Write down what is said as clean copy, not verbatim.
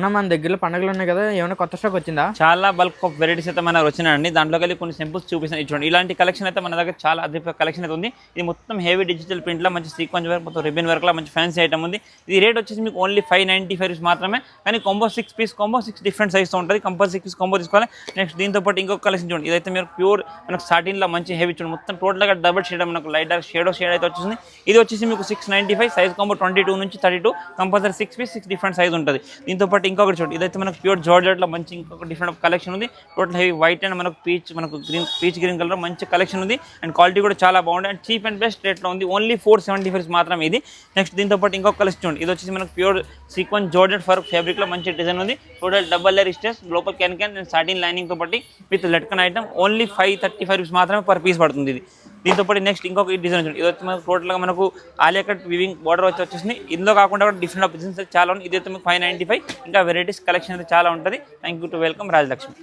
మన దగ్గరలో పండుగలు ఉన్నాయి కదా, ఏమైనా కొత్త స్టాక్ వచ్చిందా? చాలా బల్క్ ఆఫ్ వెరైటీస్ అయితే మన వచ్చినాయండి. దాంట్లోకి వెళ్ళి కొన్ని సింపుల్స్ చూపిస్తాను. చూడండి, ఇలాంటి కలెక్షన్ అయితే మన దగ్గర చాలా అద్భుత కలెక్షన్ అయితే ఉంది. ఇది మొత్తం హెవీ డిజిటల్ ప్రింట్లో మంచి సీక్వెన్స్ వర్క్, మొత్తం రిబన్ వర్క్లో మంచి ఫ్యాన్సీ ఐటమ్ ఉంది. ఇది రేట్ వచ్చేసి మీకు ఓన్లీ 595 రూపీస్ మాత్రమే. కానీ కాంబో 6 పీస్ కాంబో 6 డిఫరెంట్ సైజ్తో ఉంటుంది. కంపల్సరీ 6 పీస్ కాంబో తీసుకోవాలి. నెక్స్ట్ దీంతో పాటు ఇంకొక కలెక్షన్ చూడండి, ఇదైతే మీరు ప్యూర్ మనకు సాటిన్లో మంచి హెవీ చూడండి, మొత్తం టోటల్గా డబుల్ షేడ్, మనకు లైట్ డార్క్ షేడ్ అయితే వచ్చేసింది. ఇది వచ్చేసి మీకు 695 సైజ్ కాంబో 22 నుంచి 32, కంపల్సరీ 6 పీస్ 6 డిఫరెంట్ సైజ్ ఉంటుంది. దీంతో పాటు ఇంకొకటి చూడండి, ఇదైతే మనకు ప్యూర్ జార్జెట్లో మంచి ఇంకొక డిఫరెంట్ కలెక్షన్ ఉంది. టోటల్ హెవీ వైట్ అండ్ మనకు మనకు గ్రీన్ కలర్ మంచి కలెక్షన్ ఉంది. అండ్ క్వాలిటీ కూడా చాలా బాగుంది అండ్ చీప్ అండ్ బెస్ట్ రేట్లో ఉంది. ఓన్లీ 475 మాత్రమే ఇది. నెక్స్ట్ దీంతో పాటు ఇంకొక కలెక్షన్ చూడండి, ఇది వచ్చేసి మనకు ప్యూర్ సీక్వెన్స్ జార్జెట్ ఫర్ ఫ్యాబ్రిక్లో మంచి డిజైన్ ఉంది. టోటల్ డబల్ లేయర్ స్టేజ్, లోపల క్యాన్ అండ్ సాటిన్ లైనింగ్తో పాటు with latkan item. Only 535 rupees మాత్రమే పర్ పీస్ పడుతుంది ఇది. దీంతో పాటు నెక్స్ట్ ఇంకొక డిజైన్ చూడండి, ఇది వచ్చి మనకు టోటల్గా మనకు ఆలియా కట్ వివింగ్ బార్డర్ వచ్చేసింది. ఇందులో కాకుండా కూడా డిఫరెంట్ డిజైన్స్ చాలా ఉంది. ఇది అయితే మీకు 595. ఇంకా వెరైటీస్ కలెక్షన్ అయితే చాలా ఉంటుంది. Thank you to welcome Rajalakshmi.